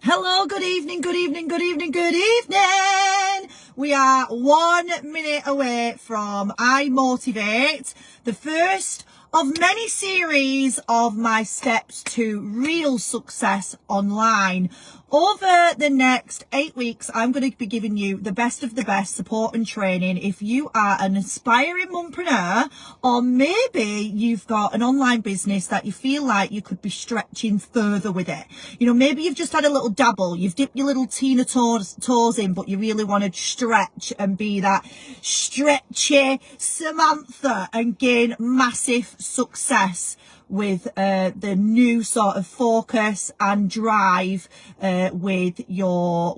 Hello, good evening, good evening, good evening, good evening. We are 1 minute away from I Motivate, the first of many series of my steps to real success online. Over the next 8 weeks, I'm going to be giving you the best of the best support and training. If you are an aspiring mompreneur, or maybe you've got an online business that you feel like you could be stretching further with it. You know, maybe you've just had a little dabble, you've dipped your little Tina toes in, but you really want to stretch and be that stretchy Samantha and gain massive success with the new sort of focus and drive with your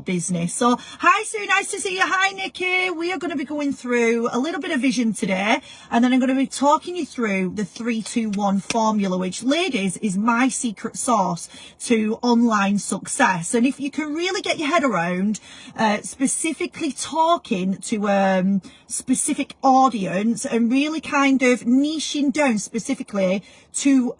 business. So hi Sue, nice to see you. Hi Nikki. We are going to be going through a little bit of vision today, and then I'm going to be talking you through the 3-2-1 formula, which, ladies, is my secret sauce to online success. And if you can really get your head around specifically talking to specific audience and really kind of niching down specifically to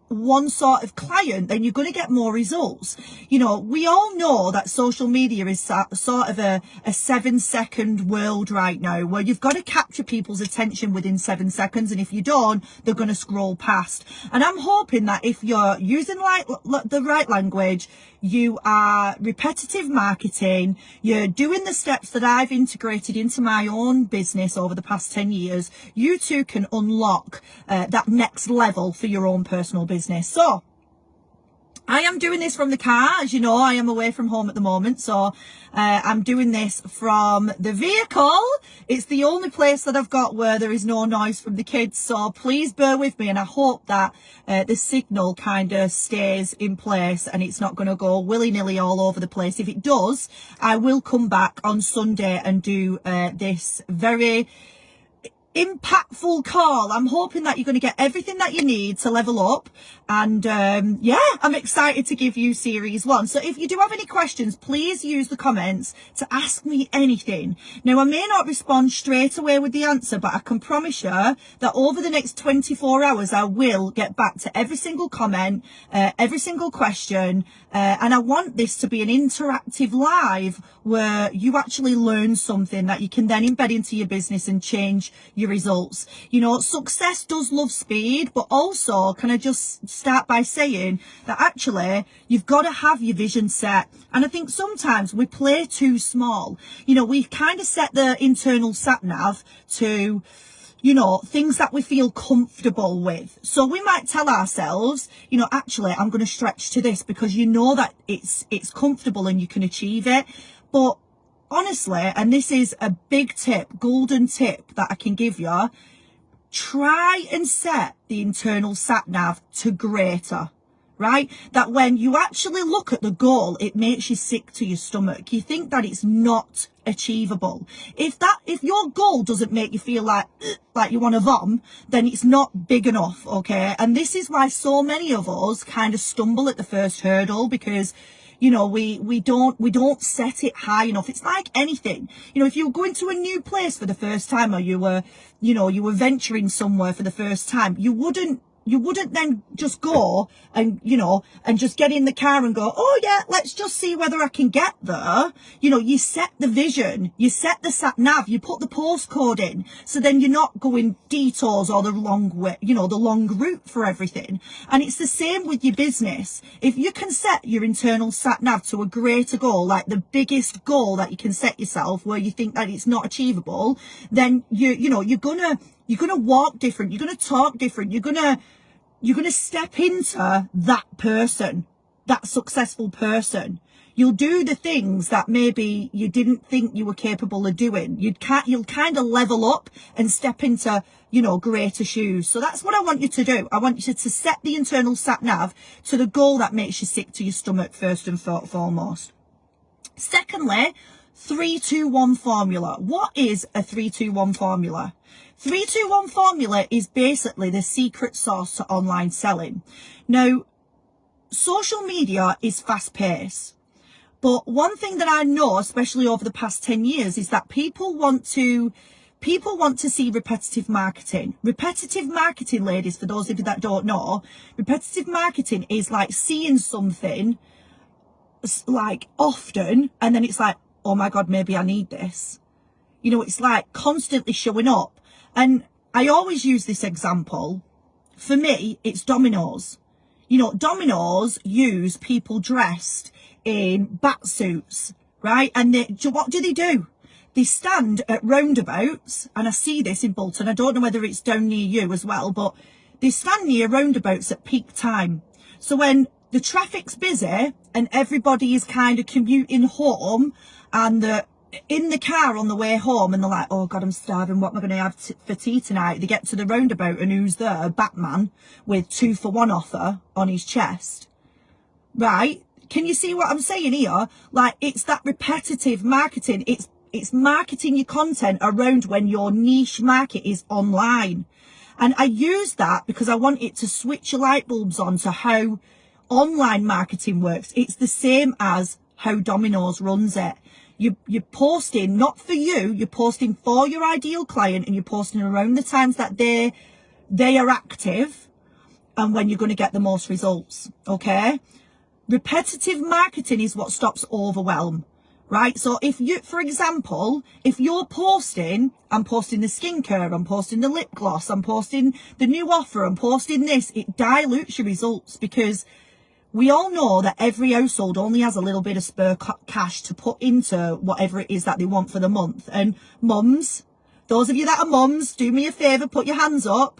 one sort of client, then you're going to get more results. You know, we all know that social media is sort of a 7-second world right now, where you've got to capture people's attention within 7 seconds, and if you don't, they're going to scroll past. And I'm hoping that if you're using the right language, you are repetitive marketing, you're doing the steps that I've integrated into my own business over the past 10 years, you too can unlock that next level for your own personal business. So I am doing this from the car. As you know, I am away from home at the moment, so I'm doing this from the vehicle. It's the only place that I've got where there is no noise from the kids, so please bear with me, and I hope that the signal kind of stays in place and it's not going to go willy-nilly all over the place. If it does, I will come back on Sunday and do this very impactful call. I'm hoping that you're going to get everything that you need to level up, and yeah, I'm excited to give you series 1. So if you do have any questions, please use the comments to ask me anything. Now, I may not respond straight away with the answer, but I can promise you that over the next 24 hours I will get back to every single comment, every single question, and I want this to be an interactive live where you actually learn something that you can then embed into your business and change your results. You know, success does love speed, but also, can I just start by saying that actually you've got to have your vision set. And I think sometimes we play too small. You know, we kind of set the internal sat nav to, you know, things that we feel comfortable with. So we might tell ourselves, you know, actually I'm going to stretch to this because you know that it's comfortable and you can achieve it. But honestly, and this is a big tip, golden tip that I can give you, try and set the internal sat nav to greater, right? That when you actually look at the goal, it makes you sick to your stomach. You think that it's not achievable. If your goal doesn't make you feel like you want to vom, then it's not big enough, okay? And this is why so many of us kind of stumble at the first hurdle, because you know, we don't set it high enough. It's like anything. You know, if you're going to a new place for the first time, or you were venturing somewhere for the first time, you wouldn't then just go and, you know, and just get in the car and go, oh yeah, let's just see whether I can get there. You know, you set the vision, you set the sat nav, you put the postcode in, so then you're not going detours or the long way, you know, the long route for everything. And it's the same with your business. If you can set your internal sat nav to a greater goal, like the biggest goal that you can set yourself, where you think that it's not achievable, then you're gonna walk different, you're gonna talk different, you're gonna step into that person, that successful person. You'll do the things that maybe you didn't think you were capable of doing. You'll kind of level up and step into, you know, greater shoes. So that's what I want you to do. I want you to set the internal sat nav to the goal that makes you sick to your stomach first and foremost. Secondly, 3-2-1 formula. What is a 3-2-1 formula? 3-2-1 formula is basically the secret sauce to online selling. Now, social media is fast paced, but one thing that I know, especially over the past 10 years, is that people want to people want to see repetitive marketing. Repetitive marketing, ladies, for those of you that don't know, repetitive marketing is like seeing something like often, and then it's like, oh my God, maybe I need this. You know, it's like constantly showing up. And I always use this example. For me, it's Domino's. You know, Domino's use people dressed in bat suits, right? And what do? They stand at roundabouts, and I see this in Bolton. I don't know whether it's down near you as well, but they stand near roundabouts at peak time. So when the traffic's busy and everybody is kind of commuting home, and they're in the car on the way home, and they're like, oh God, I'm starving, what am I going to have for tea tonight? They get to the roundabout, and who's there? Batman with 2-for-1 offer on his chest, right? Can you see what I'm saying here? Like, it's that repetitive marketing. It's marketing your content around when your niche market is online. And I use that because I want it to switch your light bulbs on to how online marketing works. It's the same as how Domino's runs it. You're posting not for you, you're posting for your ideal client, and you're posting around the times that they are active and when you're going to get the most results. Okay? Repetitive marketing is what stops overwhelm. Right? So if you, for example, if you're posting, I'm posting the skincare, I'm posting the lip gloss, I'm posting the new offer, I'm posting this, it dilutes your results, because we all know that every household only has a little bit of spare cash to put into whatever it is that they want for the month. And mums, those of you that are mums, do me a favour, put your hands up.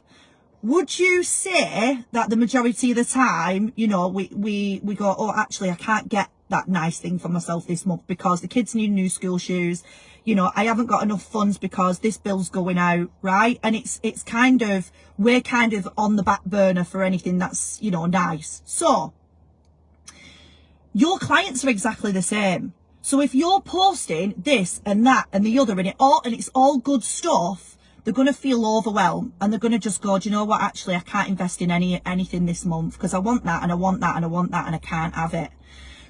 Would you say that the majority of the time, you know, we go, oh, actually, I can't get that nice thing for myself this month because the kids need new school shoes. You know, I haven't got enough funds because this bill's going out, right? And it's kind of, we're kind of on the back burner for anything that's, you know, nice. So your clients are exactly the same. So if you're posting this and that and the other, and it's all good stuff, they're going to feel overwhelmed, and they're going to just go, do you know what, actually, I can't invest in anything this month because I want that and I want that and I want that and I can't have it.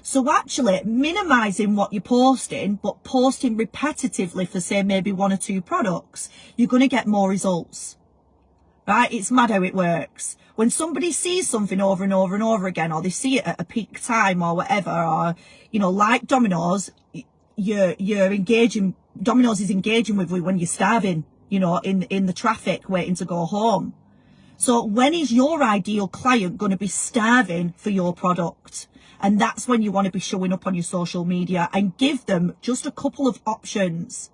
So actually minimizing what you're posting, but posting repetitively for, say, maybe 1 or 2 products, you're going to get more results, right? It's mad how it works. When somebody sees something over and over and over again, or they see it at a peak time or whatever, or, you know, like Domino's, you're engaging, Domino's is engaging with you when you're starving, you know, in the traffic waiting to go home. So when is your ideal client going to be starving for your product? And that's when you want to be showing up on your social media and give them just a couple of options.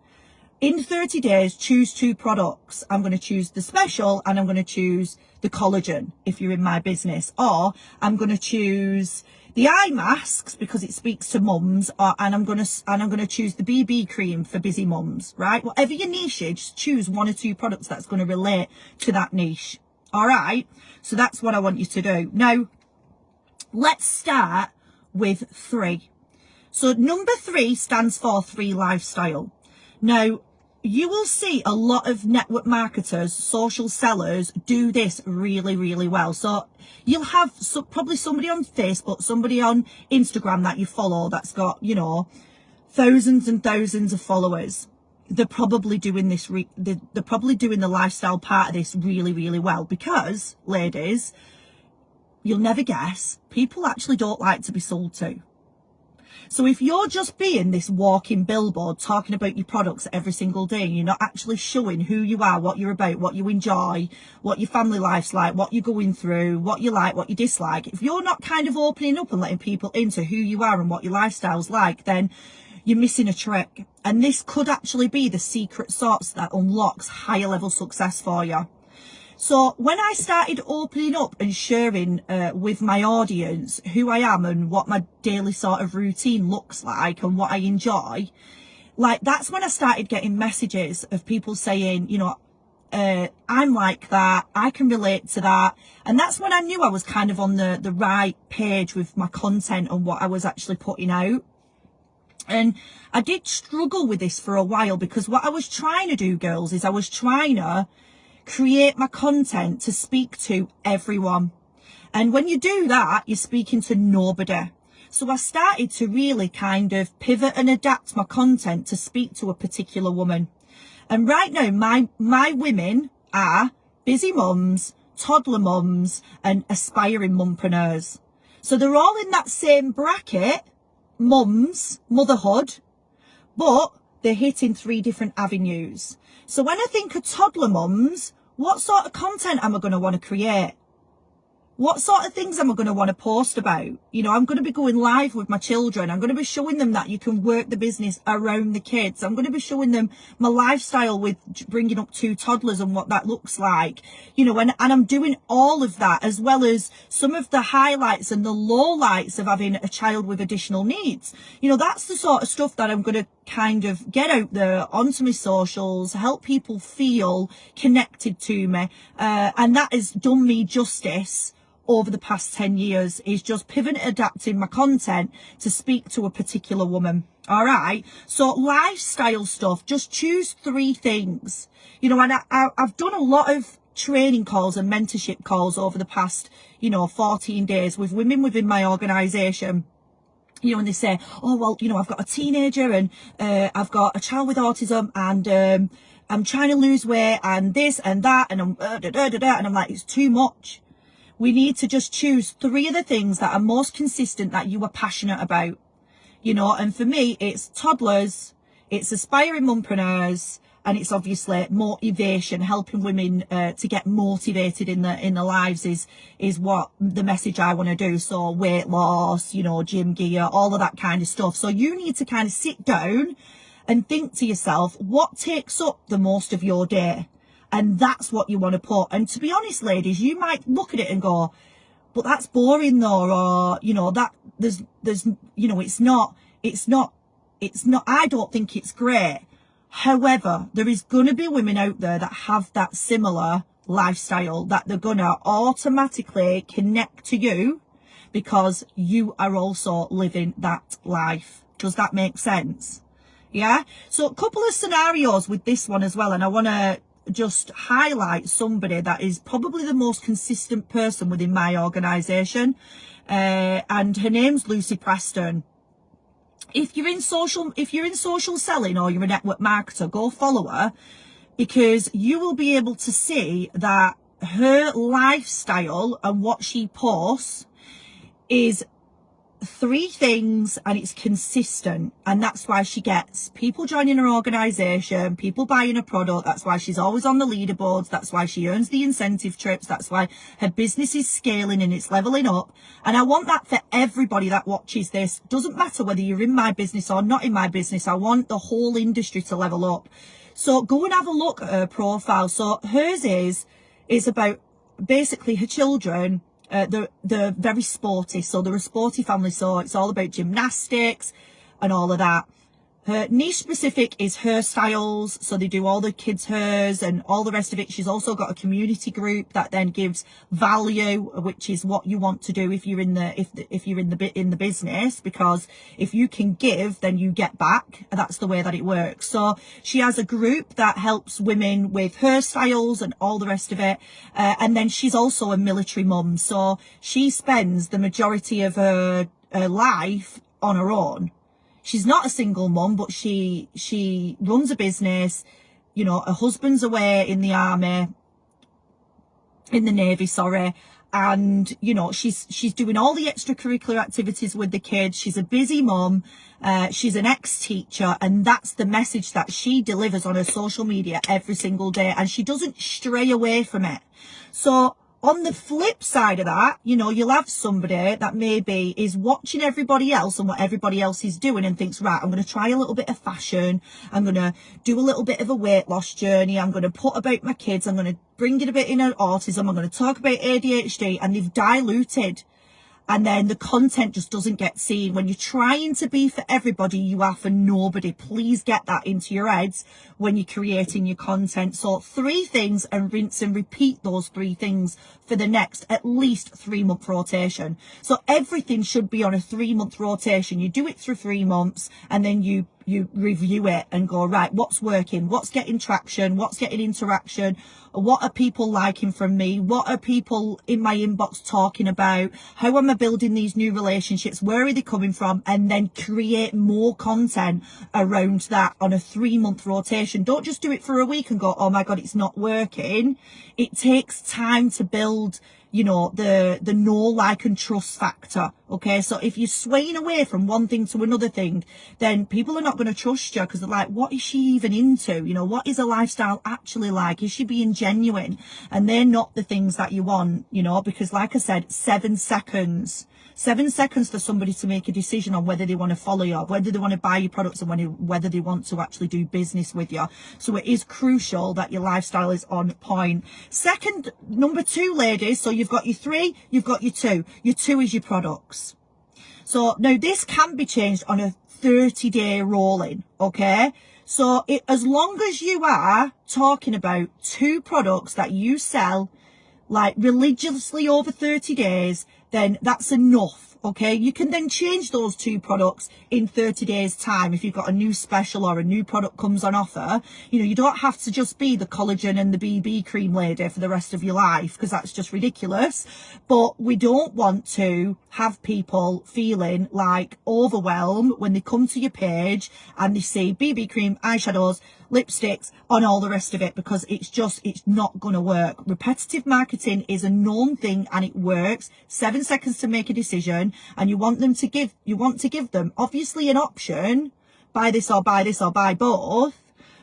In 30 days, choose 2 products. I'm going to choose the special, and I'm going to choose the collagen if you're in my business, or I'm going to choose the eye masks because it speaks to mums, and I'm going to choose the BB cream for busy mums, right? Whatever your niche is, choose 1 or 2 products that's going to relate to that niche. All right. So that's what I want you to do. Now, let's start with 3. So number 3 stands for 3 lifestyle. Now, you will see a lot of network marketers, social sellers do this really, really well. So you'll have probably somebody on Facebook, somebody on Instagram that you follow that's got, you know, thousands and thousands of followers. They're probably doing this, they're probably doing the lifestyle part of this really, really well, because, ladies, you'll never guess, people actually don't like to be sold to. So if you're just being this walking billboard talking about your products every single day, and you're not actually showing who you are, what you're about, what you enjoy, what your family life's like, what you're going through, what you like, what you dislike, if you're not kind of opening up and letting people into who you are and what your lifestyle's like, then you're missing a trick. And this could actually be the secret sauce that unlocks higher level success for you. So when I started opening up and sharing with my audience who I am and what my daily sort of routine looks like and what I enjoy, like, that's when I started getting messages of people saying, you know, I'm like that, I can relate to that. And that's when I knew I was kind of on the right page with my content and what I was actually putting out. And I did struggle with this for a while, because what I was trying to do, girls, is I was trying to create my content to speak to everyone. And when you do that, you're speaking to nobody. So I started to really kind of pivot and adapt my content to speak to a particular woman. And right now, my women are busy mums, toddler mums, and aspiring mumpreneurs. So they're all in that same bracket, mums, motherhood, but they're hitting 3 different avenues. So when I think of toddler mums, what sort of content am I going to want to create? What sort of things am I going to want to post about? You know, I'm going to be going live with my children. I'm going to be showing them that you can work the business around the kids. I'm going to be showing them my lifestyle with bringing up 2 toddlers and what that looks like. You know, and I'm doing all of that, as well as some of the highlights and the lowlights of having a child with additional needs. You know, that's the sort of stuff that I'm going to kind of get out there onto my socials, help people feel connected to me. And that has done me justice over the past 10 years, is just pivot and adapting my content to speak to a particular woman. All right. So lifestyle stuff, just choose 3 things, you know, and I've done a lot of training calls and mentorship calls over the past, 14 days with women within my organization. You know, and they say, oh, well, I've got a teenager and I've got a child with autism and I'm trying to lose weight and this and that. And I'm like, it's too much. We need to just choose 3 of the things that are most consistent that you are passionate about, and for me, it's toddlers, it's aspiring mumpreneurs, and it's obviously motivation, helping women to get motivated in their lives is what the message I want to do. So weight loss, gym gear, all of that kind of stuff. So you need to kind of sit down and think to yourself, what takes up the most of your day? And that's what you want to put. And to be honest, ladies, you might look at it and go, but that's boring though, or, that there's, it's not, I don't think it's great. However, there is going to be women out there that have that similar lifestyle, that they're going to automatically connect to you because you are also living that life. Does that make sense? Yeah. So a couple of scenarios with this one as well. And I want to just highlight somebody that is probably the most consistent person within my organization, and her name's Lucy Preston. If you're in social selling or you're a network marketer, go follow her, because you will be able to see that her lifestyle and what she posts is 3 things, and it's consistent, and that's why she gets people joining her organization, people buying her product. That's why she's always on the leaderboards. That's why she earns the incentive trips. That's why her business is scaling and it's leveling up. And I want that for everybody that watches this. Doesn't matter whether you're in my business or not in my business. I want the whole industry to level up. So go and have a look at her profile. So hers is about basically her children. They're very sporty, so they're a sporty family, so it's all about gymnastics and all of that. Her niche specific is hairstyles, so they do all the kids' hairs and all the rest of it. She's also got a community group that then gives value, which is what you want to do if you're in the business, because if you can give, then you get back. That's the way that it works. So she has a group that helps women with hairstyles and all the rest of it, and then she's also a military mum, so she spends the majority of her life on her own. She's not a single mum, but she runs a business. Her husband's away in the Navy, sorry. And, she's doing all the extracurricular activities with the kids. She's a busy mum. She's an ex-teacher, and that's the message that she delivers on her social media every single day. And she doesn't stray away from it. So on the flip side of that, you'll have somebody that maybe is watching everybody else and what everybody else is doing and thinks, right, I'm going to try a little bit of fashion. I'm going to do a little bit of a weight loss journey. I'm going to put about my kids. I'm going to bring it a bit in autism. I'm going to talk about ADHD, and they've diluted. And then the content just doesn't get seen. When you're trying to be for everybody, you are for nobody. Please get that into your heads when you're creating your content. So 3 things, and rinse and repeat those 3 things for the next at least 3-month rotation. So everything should be on a 3-month rotation. You do it through 3 months, and then you review it and go, right, what's working, what's getting traction, what's getting interaction, what are people liking from me, what are people in my inbox talking about, how am I building these new relationships, where are they coming from, and then create more content around that on a 3-month rotation. Don't just do it for a week and go, oh my God, it's not working. It takes time to build, you know, the know, like and trust factor. Okay, so if you're swaying away from one thing to another thing, then people are not going to trust you, because they're like, what is she even into? You know, what is her lifestyle actually like? Is she being genuine? And they're not the things that you want, you know, because like I said, 7 seconds for somebody to make a decision on whether they want to follow you, whether they want to buy your products, and whether they want to actually do business with you. So it is crucial that your lifestyle is on point. Number 2, ladies, so you've got your 3, you've got your 2. Your 2 is your products. So now this can be changed on a 30-day rolling, okay? So as long as you are talking about 2 products that you sell like religiously over 30 days, then that's enough. Okay, you can then change those 2 products in 30 days time. If you've got a new special or a new product comes on offer, you know, you don't have to just be the collagen and the BB cream lady for the rest of your life, because that's just ridiculous. But we don't want to have people feeling like overwhelmed when they come to your page and they see BB cream, eyeshadows, lipsticks, on all the rest of it, because it's not going to work. Repetitive marketing is a known thing and it works. 7 seconds to make a decision, and you want to give them obviously an option, buy this or buy this or buy both,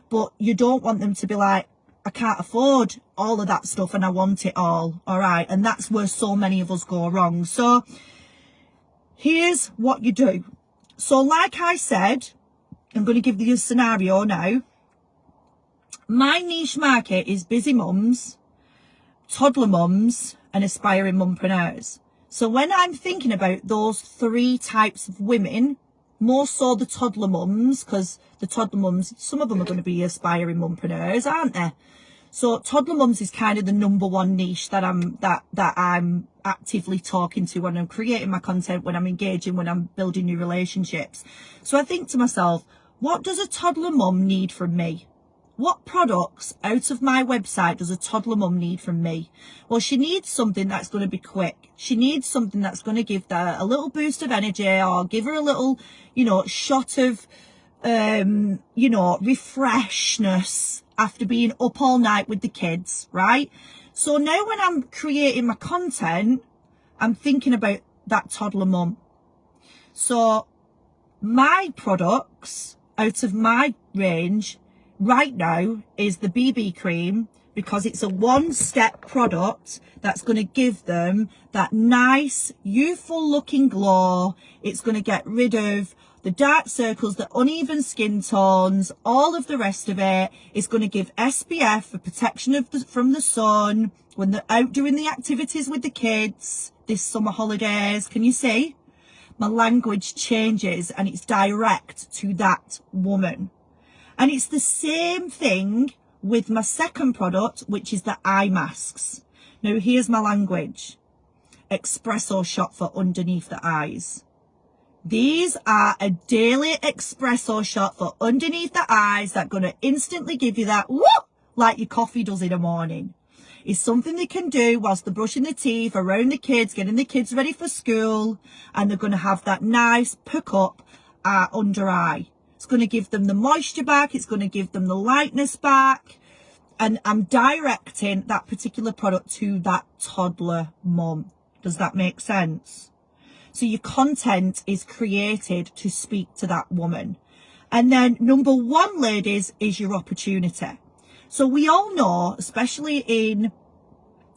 but you don't want them to be like, I can't afford all of that stuff and I want it all. All right, and that's where so many of us go wrong. So here's what you do. So like I said, I'm going to give you a scenario now. My niche market is busy mums, toddler mums, and aspiring mumpreneurs. So when I'm thinking about those 3 types of women, more so the toddler mums, because the toddler mums, some of them are going to be aspiring mumpreneurs, aren't they? So toddler mums is kind of the number 1 niche that I'm actively talking to when I'm creating my content, when I'm engaging, when I'm building new relationships. So I think to myself, what does a toddler mum need from me? What products out of my website does a toddler mum need from me? Well, she needs something that's going to be quick. She needs something that's going to give her a little boost of energy, or give her a little, you know, shot of, you know, refreshness after being up all night with the kids, right? So now when I'm creating my content, I'm thinking about that toddler mum. So my products out of my range right now is the BB cream, because it's a 1-step product that's going to give them that nice youthful looking glow. It's going to get rid of the dark circles, the uneven skin tones, all of the rest of it. It's going to give SPF for protection from the sun when they're out doing the activities with the kids this summer holidays. Can you see? My language changes and it's direct to that woman. And it's the same thing with my second product, which is the eye masks. Now, here's my language. Espresso shot for underneath the eyes. These are a daily espresso shot for underneath the eyes that's going to instantly give you that whoop, like your coffee does in the morning. It's something they can do whilst they're brushing their teeth, around the kids, getting the kids ready for school, and they're going to have that nice pick up under eye. It's going to give them the moisture back. It's going to give them the lightness back. And I'm directing that particular product to that toddler mum. Does that make sense? So your content is created to speak to that woman. And then number 1, ladies, is your opportunity. So we all know, especially in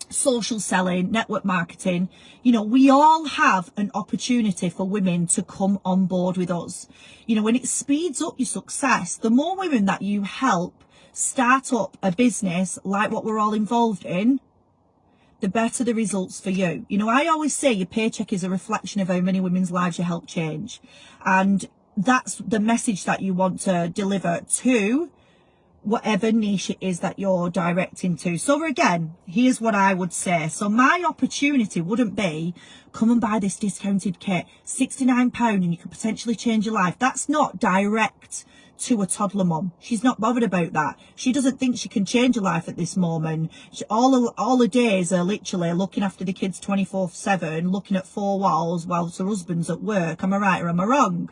social selling, network marketing, you know, we all have an opportunity for women to come on board with us. You know, when it speeds up your success, the more women that you help start up a business like what we're all involved in, the better the results for you. You know, I always say your paycheck is a reflection of how many women's lives you help change. And that's the message that you want to deliver to whatever niche it is that you're directing to. So again, here's what I would say. So my opportunity wouldn't be, come and buy this discounted kit, £69, and you could potentially change your life. That's not direct to a toddler mum. She's not bothered about that. She doesn't think she can change her life at this moment. All her days are literally looking after the kids 24/7, looking at four walls whilst her husband's at work. Am I right or am I wrong?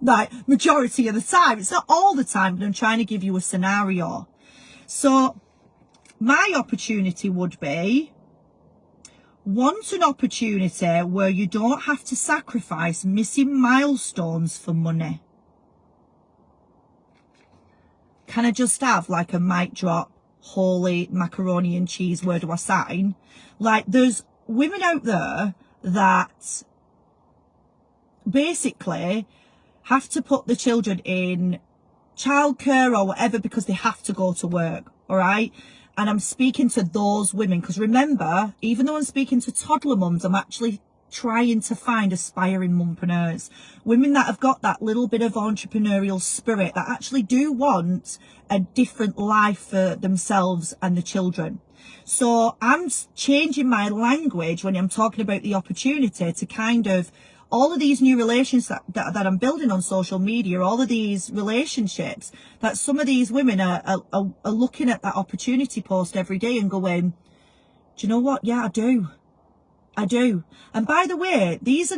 Like, majority of the time. It's not all the time, but I'm trying to give you a scenario. So my opportunity would be, want an opportunity where you don't have to sacrifice missing milestones for money. Can I just have like a mic drop, holy macaroni and cheese, where do I sign? Like, there's women out there that basically have to put the children in childcare or whatever because they have to go to work, all right? And I'm speaking to those women because remember, even though I'm speaking to toddler mums, I'm actually trying to find aspiring mumpreneurs, women that have got that little bit of entrepreneurial spirit, that actually do want a different life for themselves and the children. So I'm changing my language when I'm talking about the opportunity to kind of, all of these new relations that I'm building on social media, all of these relationships, that some of these women are looking at that opportunity post every day and going, do you know what? Yeah, I do. And by the way, this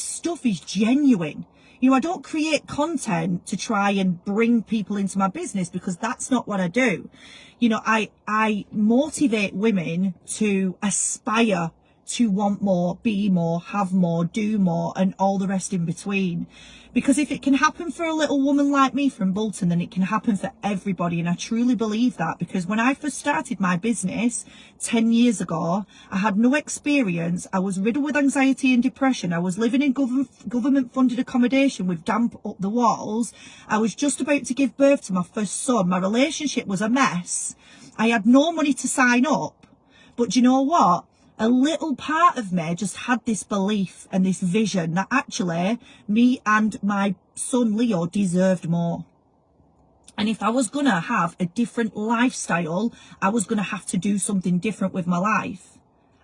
stuff is genuine. You know, I don't create content to try and bring people into my business because that's not what I do. You know, I motivate women to aspire to want more, be more, have more, do more, and all the rest in between. Because if it can happen for a little woman like me from Bolton, then it can happen for everybody. And I truly believe that, because when I first started my business 10 years ago, I had no experience. I was riddled with anxiety and depression. I was living in government funded accommodation with damp up the walls. I was just about to give birth to my first son. My relationship was a mess. I had no money to sign up. But do you know what? A little part of me just had this belief and this vision that actually me and my son Leo deserved more. And if I was going to have a different lifestyle, I was going to have to do something different with my life.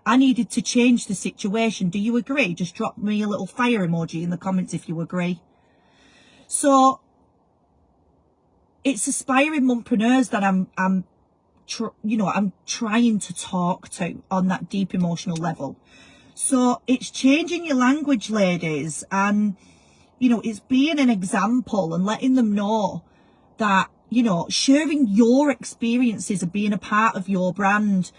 I needed to change the situation. Do you agree? Just drop me a little fire emoji in the comments if you agree. So it's aspiring mumpreneurs that I'm trying to talk to on that deep emotional level. So it's changing your language, ladies, and, you know, it's being an example and letting them know that, you know, sharing your experiences of being a part of your brand,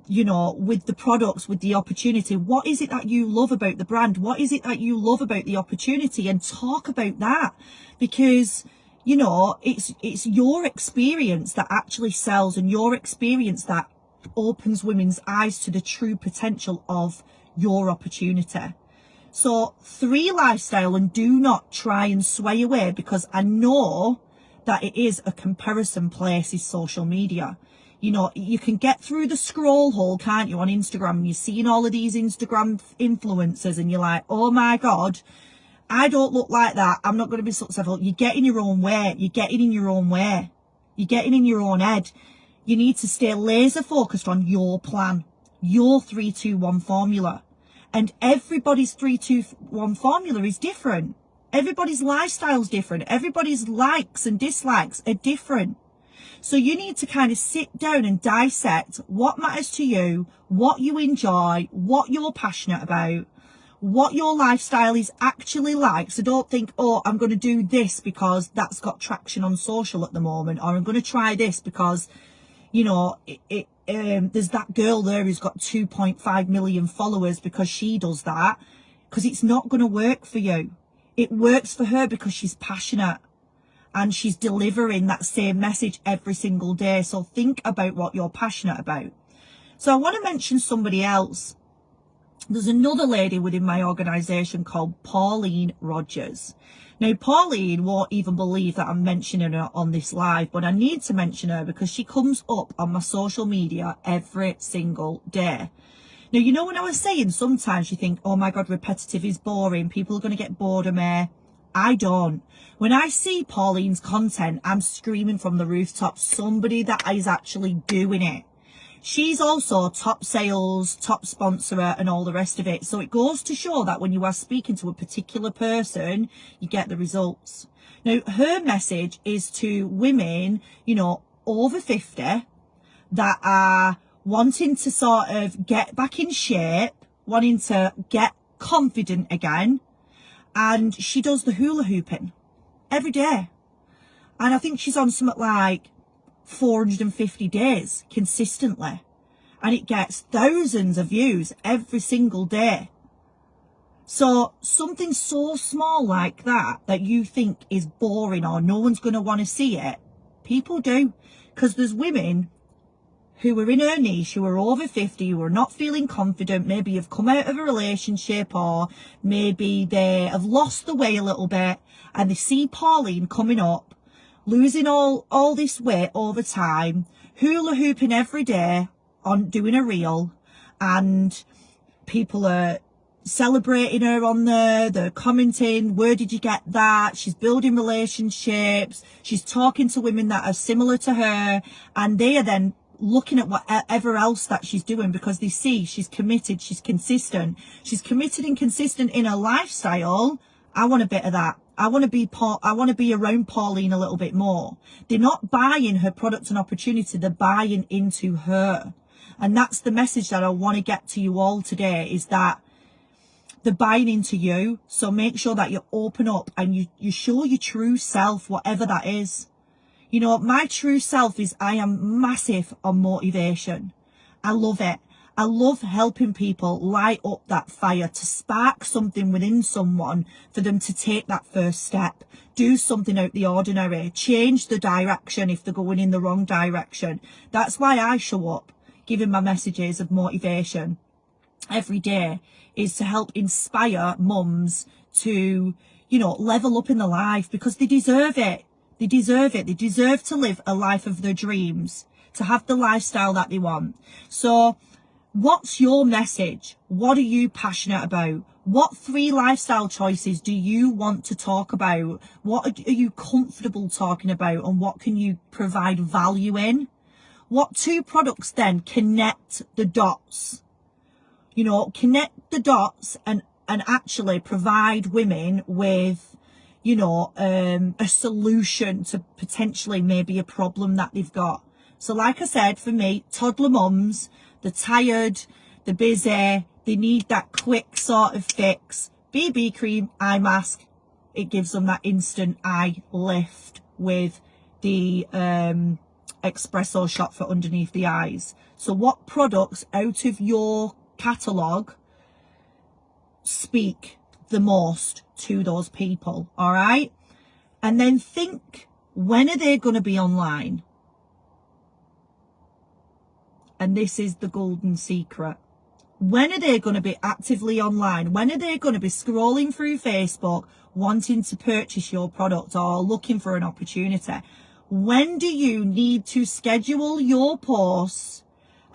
you know, with the products, with the opportunity. What is it that you love about the brand? What is it that you love about the opportunity? And talk about that, because, you know, it's your experience that actually sells, and your experience that opens women's eyes to the true potential of your opportunity. So 3 lifestyle, and do not try and sway away, because I know that it is a comparison place, is social media. You know, you can get through the scroll hole, can't you, on Instagram, and you're seeing all of these Instagram influencers and you're like, oh my God, I don't look like that. I'm not going to be successful. You get in your own way. You're getting in your own way. You're getting in your own head. You need to stay laser focused on your plan, your 3-2-1 formula. And everybody's 3-2-1 formula is different. Everybody's lifestyle is different. Everybody's likes and dislikes are different. So you need to kind of sit down and dissect what matters to you, what you enjoy, what you're passionate about, what your lifestyle is actually like. So don't think, oh, I'm going to do this because that's got traction on social at the moment, or I'm going to try this because, you know, there's that girl there who's got 2.5 million followers because she does that. Because it's not going to work for you. It works for her because she's passionate and she's delivering that same message every single day. So think about what you're passionate about. So I want to mention somebody else. There's another lady within my organisation called Pauline Rogers. Now, Pauline won't even believe that I'm mentioning her on this live, but I need to mention her because she comes up on my social media every single day. Now, you know, when I was saying sometimes you think, oh my God, repetitive is boring, people are going to get bored of me. I don't. When I see Pauline's content, I'm screaming from the rooftop, somebody that is actually doing it. She's also top sales, top sponsorer, and all the rest of it. So it goes to show that when you are speaking to a particular person, you get the results. Now, her message is to women, you know, over 50 that are wanting to sort of get back in shape, wanting to get confident again. And she does the hula hooping every day. And I think she's on something like 450 days consistently, and it gets thousands of views every single day. So something so small like that you think is boring or no one's going to want to see it, people do, because there's women who are in her niche, who are over 50, who are not feeling confident, maybe have come out of a relationship, or maybe they have lost the way a little bit, and they see Pauline coming up, losing all this weight over time, hula hooping every day on doing a reel, and people are celebrating her on there, they're commenting, where did you get that? She's building relationships, she's talking to women that are similar to her, and they are then looking at whatever else that she's doing, because they see she's committed, she's consistent, she's committed and consistent in her lifestyle. I want a bit of that. I want to be around Pauline a little bit more. They're not buying her product and opportunity, they're buying into her. And that's the message that I want to get to you all today, is that they're buying into you. So make sure that you open up and you show your true self, whatever that is. You know, my true self is, I am massive on motivation. I love it. I love helping people light up that fire, to spark something within someone for them to take that first step, do something out the ordinary, change the direction if they're going in the wrong direction. That's why I show up giving my messages of motivation every day, is to help inspire mums to, you know, level up in their life, because they deserve it. They deserve it. They deserve to live a life of their dreams, to have the lifestyle that they want. So what's your message? What are you passionate about? What 3 lifestyle choices do you want to talk about? What are you comfortable talking about, and what can you provide value in? What 2 products then connect the dots? You know, connect the dots and actually provide women with, you know, a solution to potentially maybe a problem that they've got. So like I said, for me, toddler mums, they're tired, they're busy, they need that quick sort of fix. BB cream, eye mask, it gives them that instant eye lift with the espresso shot for underneath the eyes. So what products out of your catalogue speak the most to those people? All right, and then think, when are they going to be online? And this is the golden secret. When are they going to be actively online? When are they going to be scrolling through Facebook wanting to purchase your product or looking for an opportunity? When do you need to schedule your posts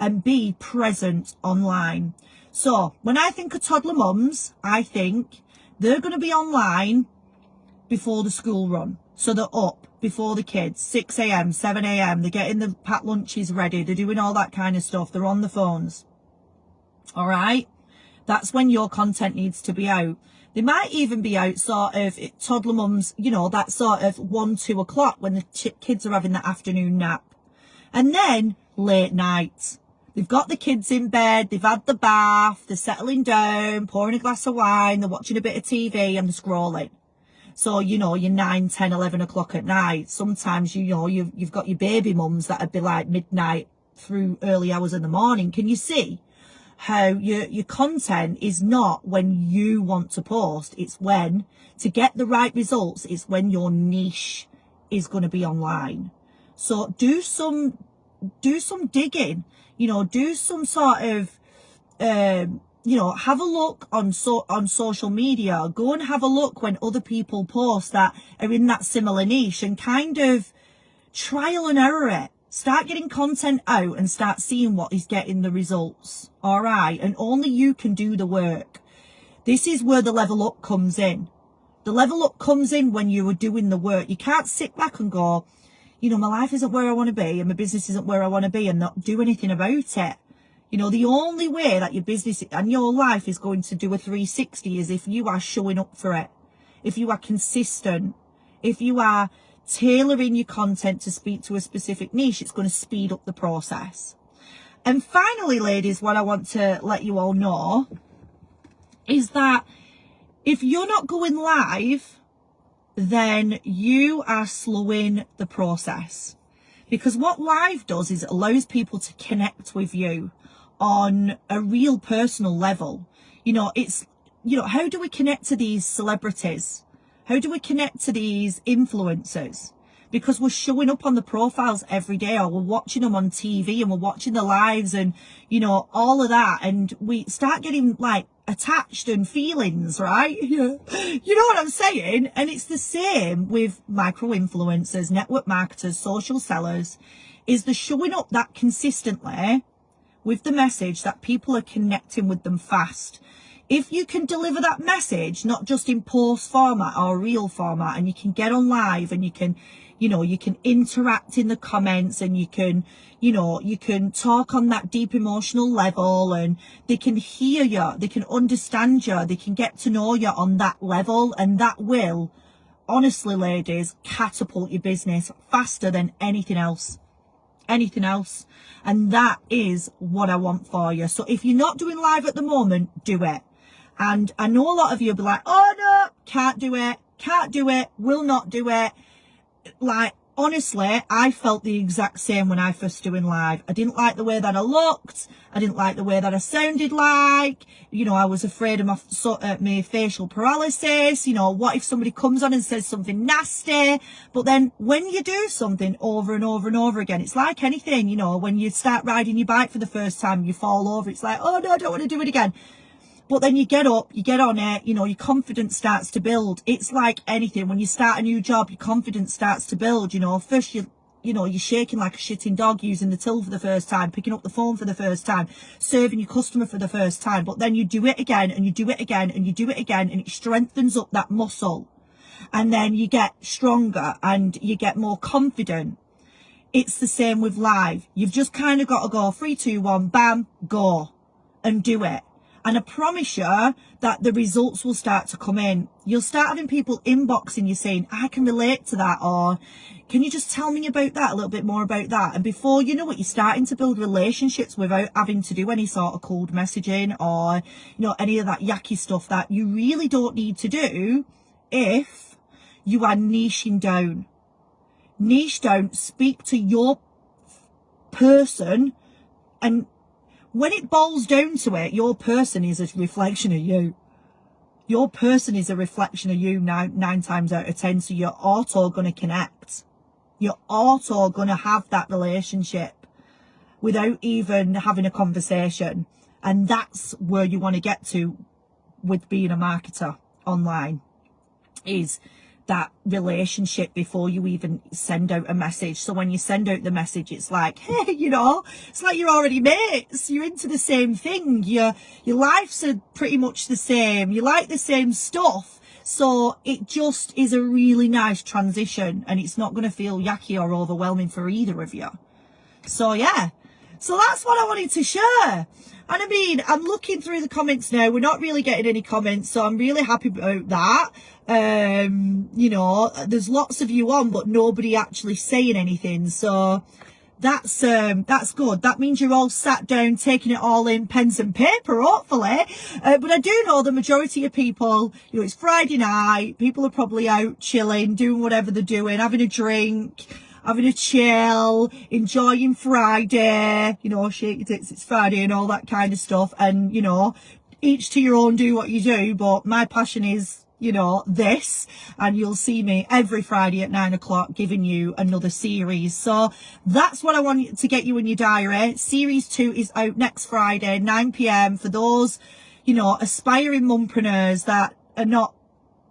and be present online? So when I think of toddler mums, I think they're going to be online before the school run. So they're up before the kids, 6 a.m, 7 a.m. They're getting the packed lunches ready. They're doing all that kind of stuff. They're on the phones. All right. That's when your content needs to be out. They might even be out sort of toddler mums, you know, that sort of 1, 2 o'clock when the kids are having the afternoon nap. And then late night. They've got the kids in bed, they've had the bath, they're settling down, pouring a glass of wine, they're watching a bit of TV and they're scrolling. So, you know, you're 9, 10, 11 o'clock at night. Sometimes, you know, you've got your baby mums that would be like midnight through early hours in the morning. Can you see how your content is not when you want to post? It's when, to get the right results, it's when your niche is going to be online. So do some digging, you know, do some sort of, you know, have a look on social media. Go and have a look when other people post that are in that similar niche, and kind of trial and error it. Start getting content out and start seeing what is getting the results. All right. And only you can do the work. This is where the level up comes in. The level up comes in when you are doing the work. You can't sit back and go, you know, my life isn't where I want to be and my business isn't where I want to be and not do anything about it. You know, the only way that your business and your life is going to do a 360 is if you are showing up for it, if you are consistent, if you are tailoring your content to speak to a specific niche. It's going to speed up the process. And finally, ladies, what I want to let you all know is that if you're not going live, then you are slowing the process. Because what live does is it allows people to connect with you on a real personal level. You know, it's, you know, how do we connect to these celebrities? How do we connect to these influencers? Because we're showing up on the profiles every day, or we're watching them on TV and we're watching the lives and, you know, all of that. And we start getting like attached and feelings, right? Yeah. You know what I'm saying? And it's the same with micro influencers, network marketers, social sellers, is the showing up that consistently with the message that people are connecting with them fast. If you can deliver that message, not just in post format or reel format, and you can get on live and you can, you know, you can interact in the comments and you can, you know, you can talk on that deep emotional level and they can hear you, they can understand you, they can get to know you on that level, and that will, honestly, ladies, catapult your business faster than anything else. Anything else. And that is what I want for you. So if you're not doing live at the moment, do it. And I know a lot of you will be like, oh no, can't do it, will not do it. Like, honestly, I felt the exact same when I first doing live. I didn't like the way that I looked. I didn't like the way that I sounded like. You know, I was afraid of my facial paralysis. You know, what if somebody comes on and says something nasty? But then when you do something over and over and over again, it's like anything, you know, when you start riding your bike for the first time, you fall over. It's like, oh no, I don't want to do it again. But then you get up, you get on it, you know, your confidence starts to build. It's like anything. When you start a new job, your confidence starts to build. You know, first you know, you're shaking like a shitting dog using the till for the first time, picking up the phone for the first time, serving your customer for the first time. But then you do it again and you do it again and you do it again, and it strengthens up that muscle. And then you get stronger and you get more confident. It's the same with live. You've just kind of got to go 3, 2, 1, bam, go and do it. And I promise you that the results will start to come in. You'll start having people inboxing you saying, I can relate to that, or can you just tell me about that, a little bit more about that? And before you know it, you're starting to build relationships without having to do any sort of cold messaging or, you know, any of that yucky stuff that you really don't need to do if you are niching down. Niche down, speak to your person, and when it boils down to it, your person is a reflection of you. Your person is a reflection of you 9 times out of 10. So you're auto going to connect. You're auto going to have that relationship without even having a conversation. And that's where you want to get to with being a marketer online, is that relationship before you even send out a message. So when you send out the message, it's like, hey, you know, it's like you're already mates. You're into the same thing. Your lives are pretty much the same. You like the same stuff. So it just is a really nice transition, and it's not going to feel yucky or overwhelming for either of you. So yeah, so that's what I wanted to share. And I mean, I'm looking through the comments now. We're not really getting any comments, so I'm really happy about that. You know, there's lots of you on, but nobody actually saying anything. So that's good. That means you're all sat down, taking it all in, pens and paper, hopefully. But I do know the majority of people, you know, it's Friday night. People are probably out chilling, doing whatever they're doing, having a drink, having a chill, enjoying Friday, you know, shake your tits, it's Friday and all that kind of stuff. And, you know, each to your own, do what you do. But my passion is, you know, this, and you'll see me every Friday at 9 o'clock giving you another series. So that's what I want to get you in your diary. Series 2 is out next Friday, 9 p.m. for those, you know, aspiring mumpreneurs that are not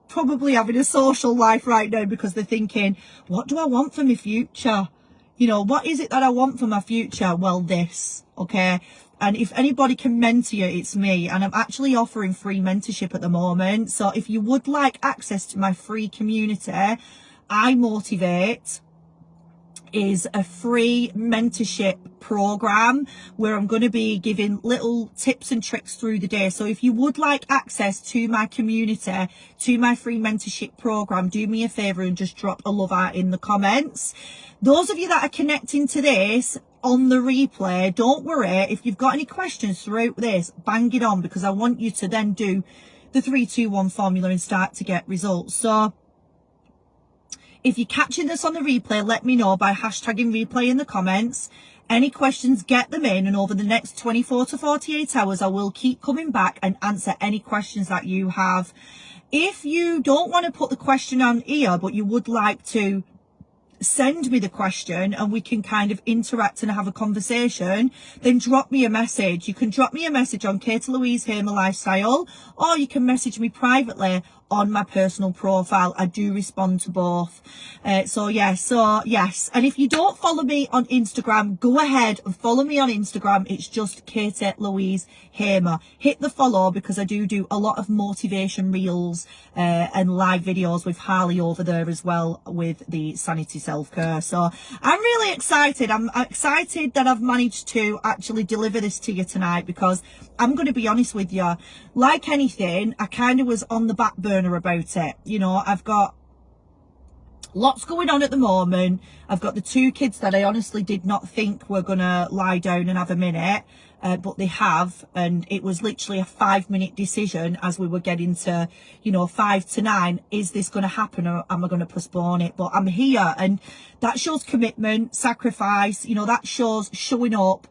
probably having a social life right now because they're thinking, what do I want for my future? You know, what is it that I want for my future? Well, this, okay? And if anybody can mentor you, it's me. And I'm actually offering free mentorship at the moment. So if you would like access to my free community, I Motivate is a free mentorship program where I'm going to be giving little tips and tricks through the day. So if you would like access to my community, to my free mentorship program, do me a favor and just drop a love out in the comments. Those of you that are connecting to this on the replay, don't worry. If you've got any questions throughout this, bang it on, because I want you to then do the 3-2-1 formula and start to get results. So if you're catching this on the replay, let me know by hashtagging replay in the comments. Any questions, get them in, and over the next 24 to 48 hours, I will keep coming back and answer any questions that you have. If you don't want to put the question on here, but you would like to send me the question and we can kind of interact and have a conversation, then drop me a message. You can drop me a message on Kate Louise Hamer Lifestyle, or you can message me privately on my personal profile. I do respond to both. So yes. And if you don't follow me on Instagram, go ahead and follow me on Instagram. It's just Kate Louise Hamer. Hit the follow, because I do a lot of motivation reels and live videos with Harley over there as well, with the Sanity Self-Care. So I'm really excited. I'm excited that I've managed to actually deliver this to you tonight, because I'm going to be honest with you, like anything, I kind of was on the back burner about it. You know, I've got lots going on at the moment. I've got the 2 kids that I honestly did not think were going to lie down and have a minute, but they have. And it was literally a 5-minute decision as we were getting to, 5 to 9. Is this going to happen, or am I going to postpone it? But I'm here, and that shows commitment, sacrifice. That shows showing up.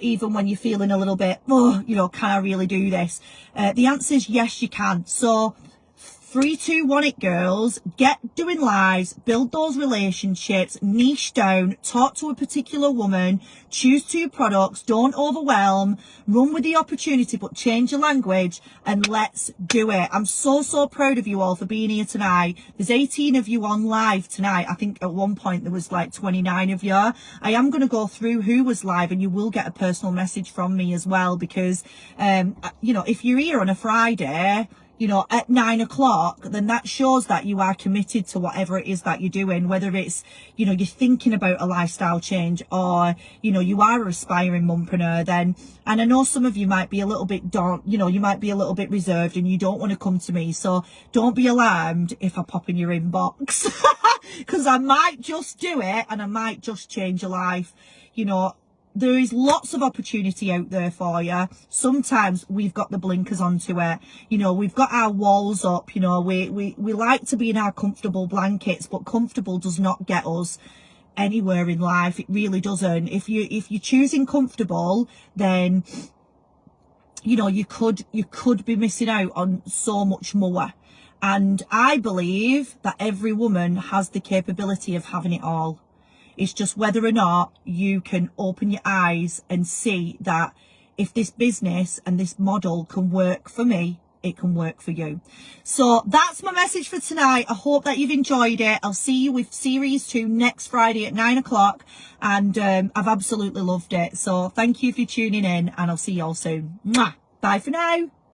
Even when you're feeling a little bit, can I really do this? The answer is yes, you can. So 3, 2, 1 it, girls. Get doing lives, build those relationships, niche down, talk to a particular woman, choose 2 products, don't overwhelm, run with the opportunity, but change your language, and let's do it. I'm so proud of you all for being here tonight. There's 18 of you on live tonight. I think at one point there was like 29 of you. I am going to go through who was live, and you will get a personal message from me as well, because, if you're here on a Friday, at 9 o'clock, then that shows that you are committed to whatever it is that you're doing, whether it's, you're thinking about a lifestyle change, or, you are a aspiring mompreneur then. And I know some of you might be a little bit you might be a little bit reserved and you don't want to come to me. So don't be alarmed if I pop in your inbox, because I might just do it, and I might just change your life. There is lots of opportunity out there for you. Sometimes we've got the blinkers onto it. We've got our walls up. We like to be in our comfortable blankets, but comfortable does not get us anywhere in life. It really doesn't. If you're choosing comfortable, then you could be missing out on so much more. And I believe that every woman has the capability of having it all. It's just whether or not you can open your eyes and see that if this business and this model can work for me, it can work for you. So that's my message for tonight. I hope that you've enjoyed it. I'll see you with series 2 next Friday at 9 o'clock. And I've absolutely loved it. So thank you for tuning in, and I'll see you all soon. Mwah. Bye for now.